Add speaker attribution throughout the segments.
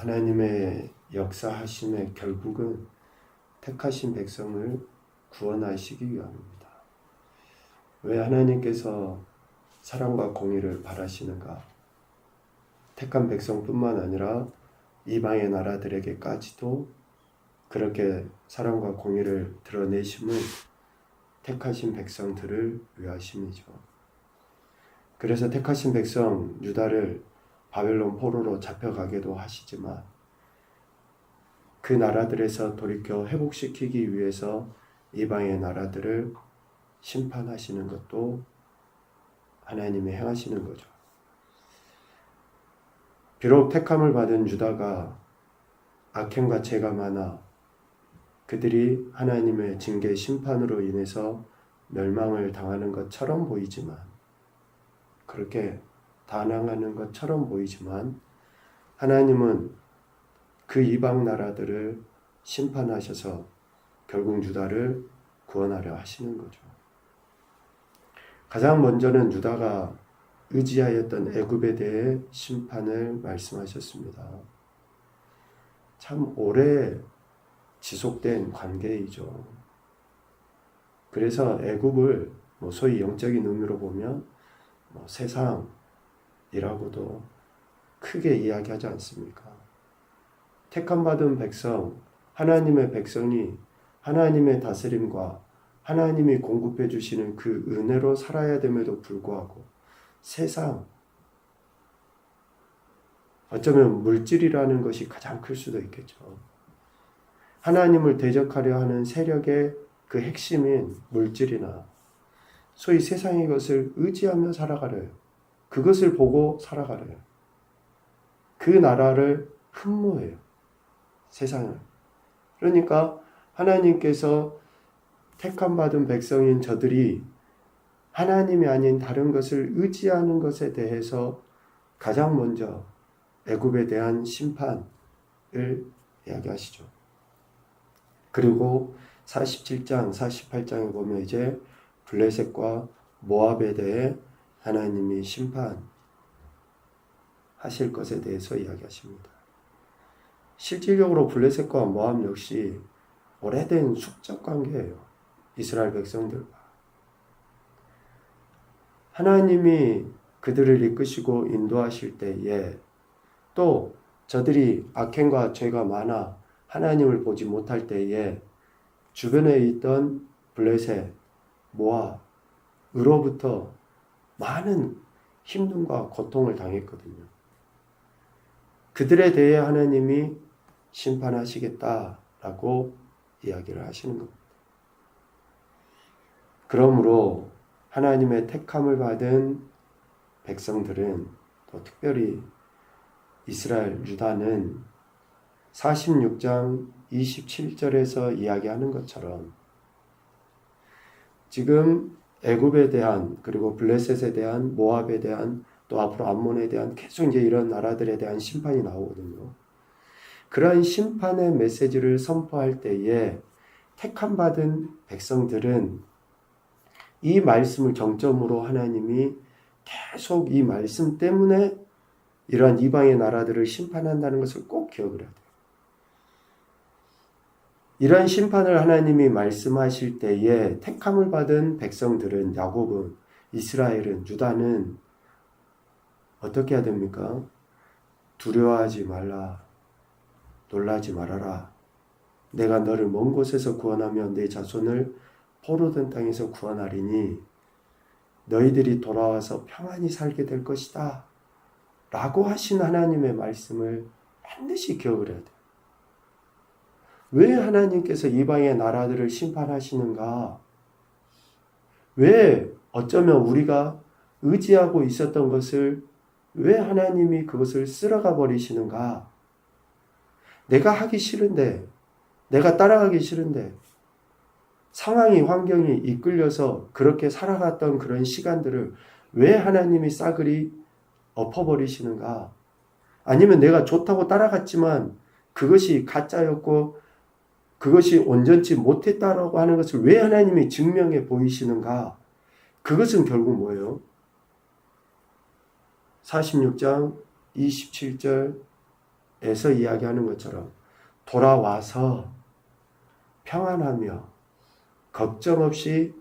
Speaker 1: 하나님의 역사하심의 결국은 택하신 백성을 구원하시기 위함입니다. 왜 하나님께서 사랑과 공의를 바라시는가? 택한 백성뿐만 아니라 이방의 나라들에게까지도 그렇게 사랑과 공의를 드러내심은 택하신 백성들을 위하심이죠. 그래서 택하신 백성 유다를 바벨론 포로로 잡혀가게도 하시지만 그 나라들에서 돌이켜 회복시키기 위해서 이방의 나라들을 심판하시는 것도 하나님이 행하시는 거죠. 비록 택함을 받은 유다가 악행과 죄가 많아 그들이 하나님의 징계 심판으로 인해서 멸망을 당하는 것처럼 보이지만, 그렇게 단항하는 것처럼 보이지만 하나님은 그 이방 나라들을 심판하셔서 결국 유다를 구원하려 하시는 거죠. 가장 먼저는 유다가 의지하였던 애굽에 대해 심판을 말씀하셨습니다. 참 오래 지속된 관계이죠. 그래서 애굽을 소위 영적인 의미로 보면 세상이라고도 크게 이야기하지 않습니까? 택함받은 백성, 하나님의 백성이 하나님의 다스림과 하나님이 공급해 주시는 그 은혜로 살아야 됨에도 불구하고 세상, 어쩌면 물질이라는 것이 가장 클 수도 있겠죠. 하나님을 대적하려 하는 세력의 그 핵심인 물질이나 소위 세상의 것을 의지하며 살아가려요. 그것을 보고 살아가려요. 그 나라를 흠모해요. 세상을. 그러니까 하나님께서 택함받은 백성인 저들이 하나님이 아닌 다른 것을 의지하는 것에 대해서 가장 먼저 애굽에 대한 심판을 이야기하시죠. 그리고 47장, 48장에 보면 이제 블레셋과 모압에 대해 하나님이 심판하실 것에 대해서 이야기하십니다. 실질적으로 블레셋과 모압 역시 오래된 숙적 관계예요. 이스라엘 백성들과. 하나님이 그들을 이끄시고 인도하실 때에 또 저들이 악행과 죄가 많아 하나님을 보지 못할 때에 주변에 있던 블레셋, 모압으로부터 많은 힘듦과 고통을 당했거든요. 그들에 대해 하나님이 심판하시겠다라고 이야기를 하시는 겁니다. 그러므로 하나님의 택함을 받은 백성들은, 또 특별히 이스라엘 유다는 46장 27절에서 이야기하는 것처럼 지금 애굽에 대한, 그리고 블레셋에 대한, 모압에 대한, 또 앞으로 암몬에 대한 계속 이제 이런 나라들에 대한 심판이 나오거든요. 그러한 심판의 메시지를 선포할 때에 택함 받은 백성들은 이 말씀을 정점으로 하나님이 계속 이 말씀 때문에 이러한 이방의 나라들을 심판한다는 것을 꼭 기억을 해야 돼요. 이러한 심판을 하나님이 말씀하실 때에 택함을 받은 백성들은, 야곱은, 이스라엘은, 유다는 어떻게 해야 됩니까? 두려워하지 말라. 놀라지 말아라. 내가 너를 먼 곳에서 구원하며 내 자손을 포로된 땅에서 구원하리니 너희들이 돌아와서 평안히 살게 될 것이다. 라고 하신 하나님의 말씀을 반드시 기억을 해야 돼요. 왜 하나님께서 이방의 나라들을 심판하시는가? 왜 어쩌면 우리가 의지하고 있었던 것을 왜 하나님이 그것을 쓸어가 버리시는가? 내가 하기 싫은데, 내가 따라가기 싫은데, 상황이, 환경이 이끌려서 그렇게 살아갔던 그런 시간들을 왜 하나님이 싸그리 엎어버리시는가? 아니면 내가 좋다고 따라갔지만 그것이 가짜였고 그것이 온전치 못했다라고 하는 것을 왜 하나님이 증명해 보이시는가? 그것은 결국 뭐예요? 46장 27절 이야기하는 것처럼 돌아와서 평안하며 걱정 없이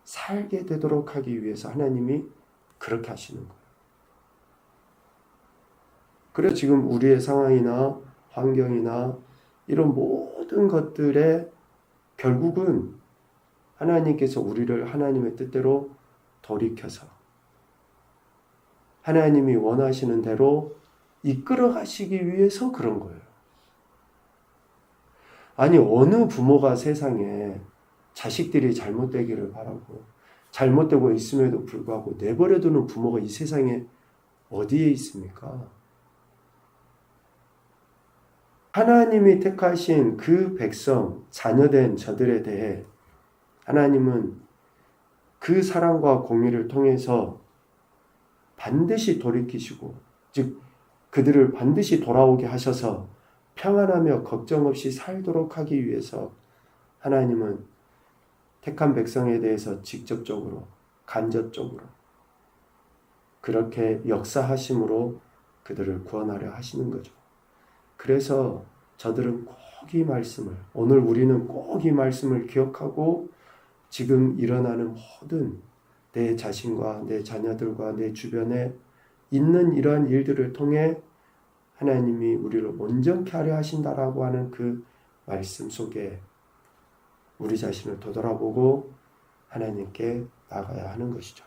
Speaker 1: 살게 되도록 하기 위해서 하나님이 그렇게 하시는 거예요. 그래서 지금 우리의 상황이나 환경이나 이런 모든 것들에 결국은 하나님께서 우리를 하나님의 뜻대로 돌이켜서 하나님이 원하시는 대로 이끌어 가시기 위해서 그런 거예요. 아니, 어느 부모가 세상에 자식들이 잘못되기를 바라고 잘못되고 있음에도 불구하고 내버려두는 부모가 이 세상에 어디에 있습니까? 하나님이 택하신 그 백성, 자녀된 저들에 대해 하나님은 그 사랑과 공의를 통해서 반드시 돌이키시고, 즉 그들을 반드시 돌아오게 하셔서 평안하며 걱정 없이 살도록 하기 위해서 하나님은 택한 백성에 대해서 직접적으로, 간접적으로 그렇게 역사하심으로 그들을 구원하려 하시는 거죠. 그래서 저들은 꼭 이 말씀을, 오늘 우리는 꼭 이 말씀을 기억하고 지금 일어나는 모든 내 자신과 내 자녀들과 내 주변에 있는 이러한 일들을 통해 하나님이 우리를 온전케 하려 하신다라고 하는 그 말씀 속에 우리 자신을 되돌아보고 하나님께 나가야 하는 것이죠.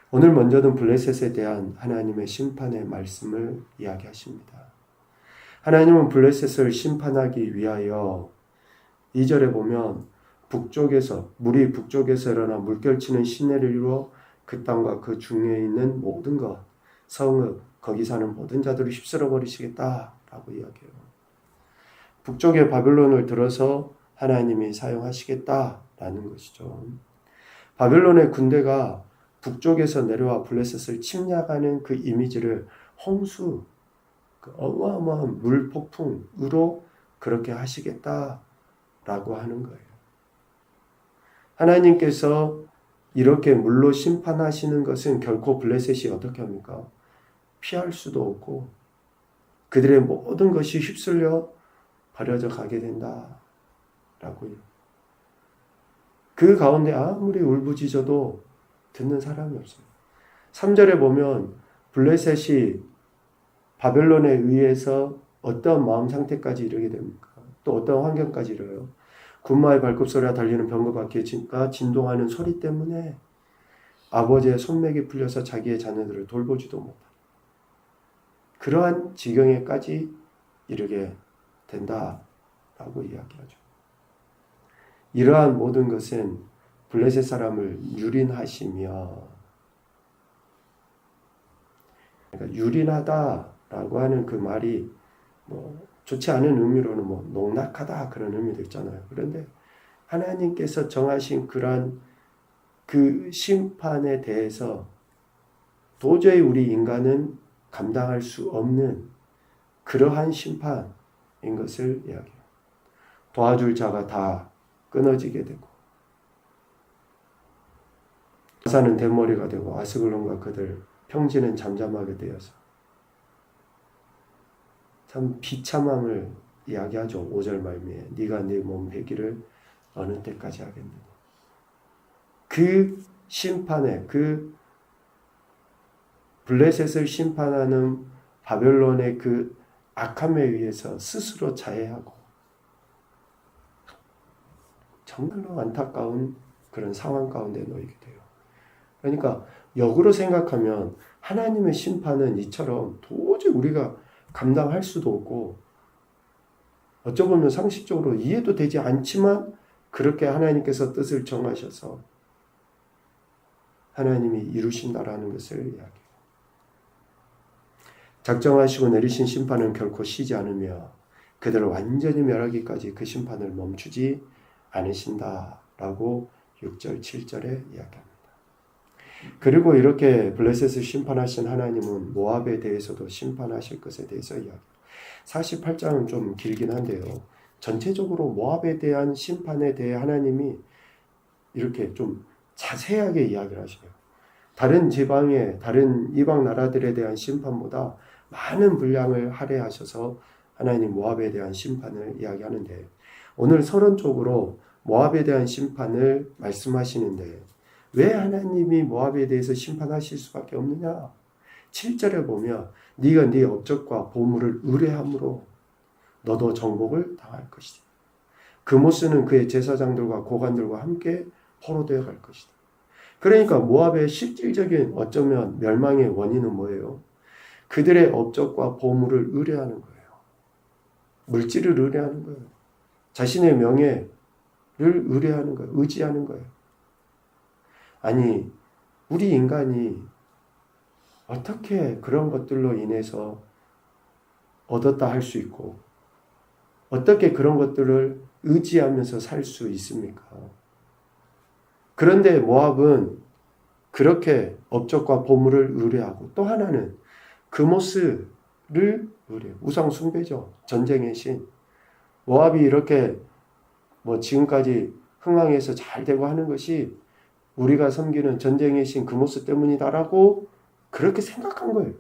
Speaker 1: 오늘 먼저는 블레셋에 대한 하나님의 심판의 말씀을 이야기하십니다. 하나님은 블레셋을 심판하기 위하여 2절에 보면 물이 북쪽에서 일어나 물결치는 시내를 이루어 그 땅과 그 중에 있는 모든 것, 성읍, 거기 사는 모든 자들을 휩쓸어 버리시겠다라고 이야기해요. 북쪽의 바벨론을 들어서 하나님이 사용하시겠다라는 것이죠. 바벨론의 군대가 북쪽에서 내려와 블레셋을 침략하는 그 이미지를 홍수, 그 어마어마한 물폭풍으로 그렇게 하시겠다라고 하는 거예요. 하나님께서 이렇게 물로 심판하시는 것은 결코 블레셋이 어떻게 합니까? 피할 수도 없고 그들의 모든 것이 휩쓸려 버려져 가게 된다라고요. 그 가운데 아무리 울부짖어도 듣는 사람이 없어요. 3절에 보면 블레셋이 바벨론에 의해서 어떤 마음 상태까지 이르게 됩니까? 또 어떤 환경까지 이르요? 군마의 발굽소리와 달리는 병거바퀴가 진동하는 소리 때문에 아버지의 손맥이 풀려서 자기의 자녀들을 돌보지도 못하는 그러한 지경에까지 이르게 된다라고 이야기하죠. 이러한 모든 것은 블레셋 사람을 유린하시며, 그러니까 유린하다라고 하는 그 말이 좋지 않은 의미로는 농락하다 그런 의미도 있잖아요. 그런데 하나님께서 정하신 그러한 그 심판에 대해서 도저히 우리 인간은 감당할 수 없는 그러한 심판인 것을 이야기해요. 도와줄 자가 다 끊어지게 되고 사는 대머리가 되고 아스글론과 그들 평지는 잠잠하게 되어서 참 비참함을 이야기하죠. 5절 말미에 네가 네 몸 회기를 어느 때까지 하겠느냐. 그 심판에 그 블레셋을 심판하는 바벨론의 그 악함에 의해서 스스로 자해하고 정말로 안타까운 그런 상황 가운데 놓이게 돼요. 그러니까 역으로 생각하면 하나님의 심판은 이처럼 도저히 우리가 감당할 수도 없고 어쩌면 상식적으로 이해도 되지 않지만 그렇게 하나님께서 뜻을 정하셔서 하나님이 이루신다라는 것을 이야기해요. 작정하시고 내리신 심판은 결코 쉬지 않으며 그들을 완전히 멸하기까지 그 심판을 멈추지 않으신다라고 6절, 7절에 이야기합니다. 그리고 이렇게 블레셋을 심판하신 하나님은 모압에 대해서도 심판하실 것에 대해서 이야기해요. 48장은 좀 길긴 한데요. 전체적으로 모압에 대한 심판에 대해 하나님이 이렇게 좀 자세하게 이야기를 하시네요. 다른 지방의 다른 이방 나라들에 대한 심판보다 많은 분량을 할애하셔서 하나님 모압에 대한 심판을 이야기하는데, 오늘 서론적으로 모압에 대한 심판을 말씀하시는데 왜 하나님이 모압에 대해서 심판하실 수밖에 없느냐? 7절에 보면 네가 네 업적과 보물을 의뢰함으로 너도 정복을 당할 것이다. 그모스는 그의 제사장들과 고관들과 함께 포로되어 갈 것이다. 그러니까 모압의 실질적인 어쩌면 멸망의 원인은 뭐예요? 그들의 업적과 보물을 의뢰하는 거예요. 물질을 의뢰하는 거예요. 자신의 명예를 의뢰하는 거예요. 의지하는 거예요. 아니, 우리 인간이 어떻게 그런 것들로 인해서 얻었다 할 수 있고 어떻게 그런 것들을 의지하면서 살 수 있습니까? 그런데 모압은 그렇게 업적과 보물을 의뢰하고, 또 하나는 그모스를 의뢰해요. 우상 숭배죠. 전쟁의 신. 모압이 이렇게 지금까지 흥왕해서 잘 되고 하는 것이 우리가 섬기는 전쟁의 신 그모스 때문이다라고 그렇게 생각한 거예요.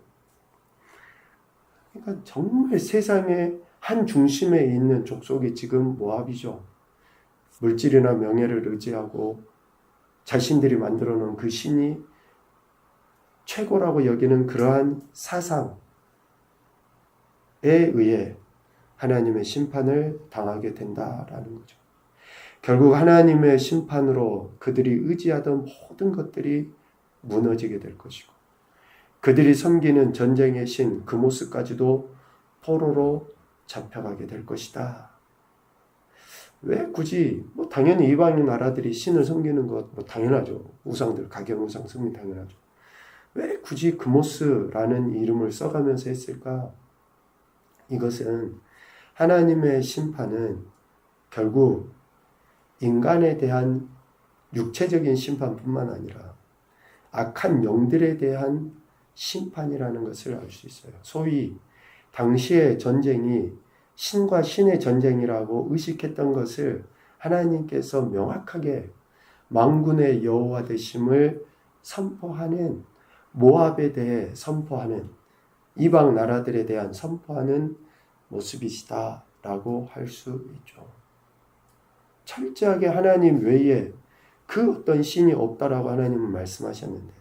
Speaker 1: 그러니까 정말 세상의 한 중심에 있는 족속이 지금 모압이죠. 물질이나 명예를 의지하고 자신들이 만들어 놓은 그 신이 최고라고 여기는 그러한 사상에 의해 하나님의 심판을 당하게 된다라는 거죠. 결국 하나님의 심판으로 그들이 의지하던 모든 것들이 무너지게 될 것이고, 그들이 섬기는 전쟁의 신 그모스까지도 포로로 잡혀가게 될 것이다. 왜 굳이 당연히 이방인 나라들이 신을 섬기는 것 당연하죠. 우상들, 각양 우상 섬기 당연하죠. 왜 굳이 그모스라는 이름을 써가면서 했을까? 이것은 하나님의 심판은 결국 인간에 대한 육체적인 심판뿐만 아니라 악한 영들에 대한 심판이라는 것을 알 수 있어요. 소위 당시의 전쟁이 신과 신의 전쟁이라고 의식했던 것을 하나님께서 명확하게 만군의 여호와 되심을 선포하는, 모압에 대해 선포하는, 이방 나라들에 대한 선포하는 모습이시다라고 할 수 있죠. 철저하게 하나님 외에 그 어떤 신이 없다라고 하나님은 말씀하셨는데,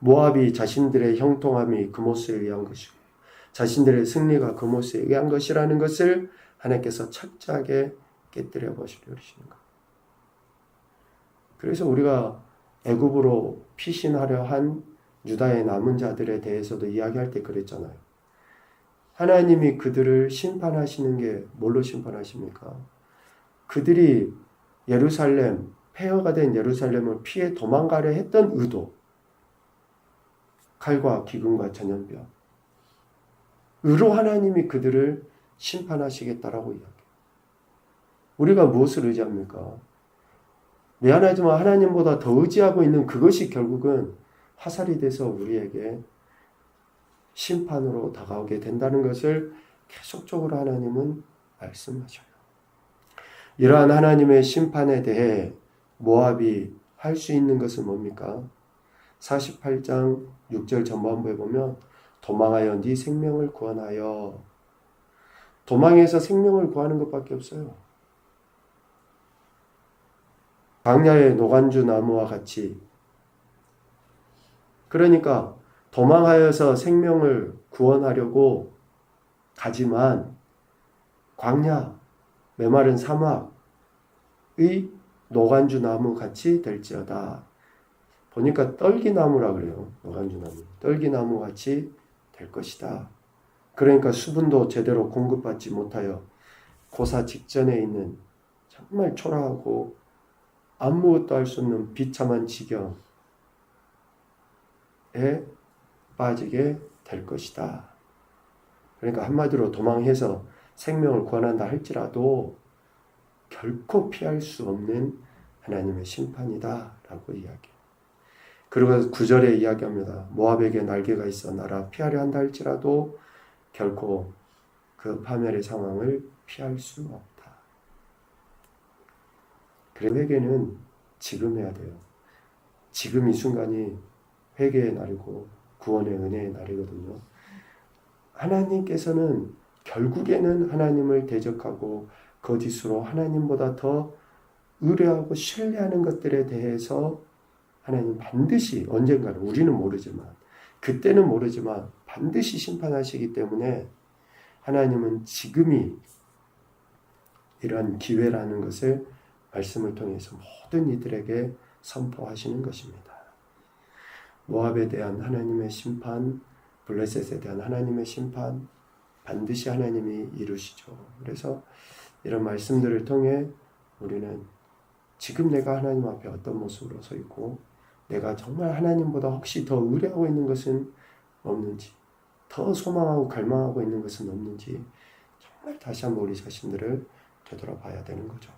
Speaker 1: 모압이 자신들의 형통함이 그모스에 의한 것이고 자신들의 승리가 그모스에 의한 것이라는 것을 하나님께서 철저하게 깨뜨려 버리시는 거예요. 그래서 우리가 애굽으로 피신하려 한 유다의 남은 자들에 대해서도 이야기할 때 그랬잖아요. 하나님이 그들을 심판하시는 게 뭘로 심판하십니까? 그들이 예루살렘, 폐허가 된 예루살렘을 피해 도망가려 했던 의도, 칼과 기근과 전염병, 의로 하나님이 그들을 심판하시겠다라고 이야기해요. 우리가 무엇을 의지합니까? 미안하지만 하나님보다 더 의지하고 있는 그것이 결국은 화살이 돼서 우리에게 심판으로 다가오게 된다는 것을 계속적으로 하나님은 말씀하셔요. 이러한 하나님의 심판에 대해 모압이 할 수 있는 것은 뭡니까? 48장 6절 전반부에 보면 도망하여 네 생명을 구원하여, 도망해서 생명을 구하는 것밖에 없어요. 광야의 노간주 나무와 같이, 그러니까 도망하여서 생명을 구원하려고 가지만 광야, 메마른 사막의 노간주 나무 같이 될지어다. 보니까 떨기나무라 그래요. 노간주나무. 떨기나무 같이 될 것이다. 그러니까 수분도 제대로 공급받지 못하여 고사 직전에 있는 정말 초라하고 아무것도 할 수 없는 비참한 지경에 빠지게 될 것이다. 그러니까 한마디로 도망해서 생명을 구원한다 할지라도 결코 피할 수 없는 하나님의 심판이다 라고 이야기해요. 그리고 9절에 이야기합니다. 모압에게 날개가 있어 날아 피하려 한다 할지라도 결코 그 파멸의 상황을 피할 수 없다. 그래서 회개는 지금 해야 돼요. 지금 이 순간이 회개의 날이고 구원의 은혜의 날이거든요. 하나님께서는 결국에는 하나님을 대적하고 거짓으로 하나님보다 더 의뢰하고 신뢰하는 것들에 대해서 하나님 반드시 언젠가는 우리는 모르지만 그때는 모르지만 반드시 심판하시기 때문에 하나님은 지금이 이러한 기회라는 것을 말씀을 통해서 모든 이들에게 선포하시는 것입니다. 모압에 대한 하나님의 심판, 블레셋에 대한 하나님의 심판 반드시 하나님이 이루시죠. 그래서 이런 말씀들을 통해 우리는 지금 내가 하나님 앞에 어떤 모습으로 서 있고 내가 정말 하나님보다 혹시 더 의뢰하고 있는 것은 없는지, 더 소망하고 갈망하고 있는 것은 없는지 정말 다시 한번 우리 자신들을 되돌아봐야 되는 거죠.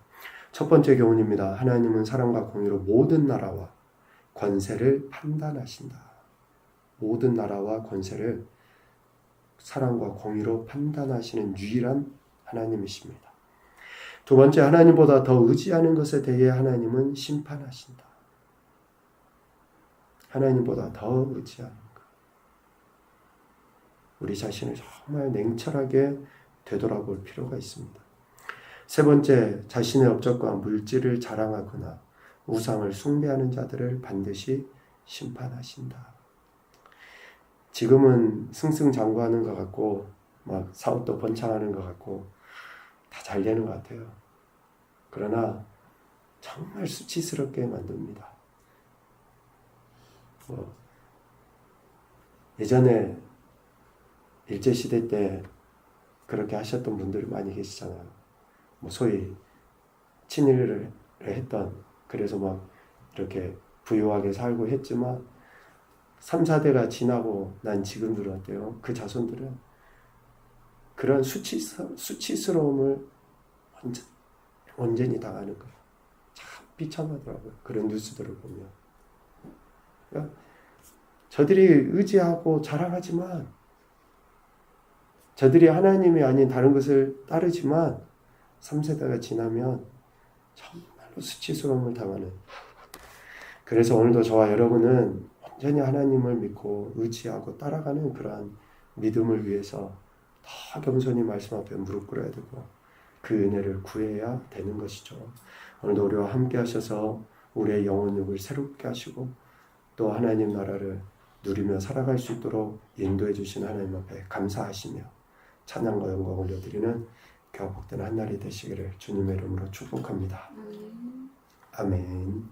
Speaker 1: 첫 번째 교훈입니다. 하나님은 사랑과 공의로 모든 나라와 권세를 판단하신다. 모든 나라와 권세를 사랑과 공의로 판단하시는 유일한 하나님이십니다. 두 번째, 하나님보다 더 의지하는 것에 대해 하나님은 심판하신다. 하나님보다 더 의지하는 것. 우리 자신을 정말 냉철하게 되돌아볼 필요가 있습니다. 세 번째, 자신의 업적과 물질을 자랑하거나 우상을 숭배하는 자들을 반드시 심판하신다. 지금은 승승장구하는 것 같고 막 사업도 번창하는 것 같고 다 잘 되는 것 같아요. 그러나 정말 수치스럽게 만듭니다. 예전에 일제시대 때 그렇게 하셨던 분들이 많이 계시잖아요. 소위 친일을 했던, 그래서 막 이렇게 부유하게 살고 했지만 3, 4대가 지나고 난 지금들은 어때요? 그 자손들은 그런 수치스러움을 온전히 당하는 거예요. 참 비참하더라고요. 그런 뉴스들을 보면. 그러니까 저들이 의지하고 자랑하지만 저들이 하나님이 아닌 다른 것을 따르지만 3세대가 지나면 정말로 수치스러움을 당하는. 그래서 오늘도 저와 여러분은 온전히 하나님을 믿고 의지하고 따라가는 그러한 믿음을 위해서 더 겸손히 말씀 앞에 무릎 꿇어야 되고 그 은혜를 구해야 되는 것이죠. 오늘도 우리와 함께 하셔서 우리의 영혼육을 새롭게 하시고 또 하나님 나라를 누리며 살아갈 수 있도록 인도해 주신 하나님 앞에 감사하시며 찬양과 영광 올려드리는 복된 한 날이 되시기를 주님의 이름으로 축복합니다. 아멘.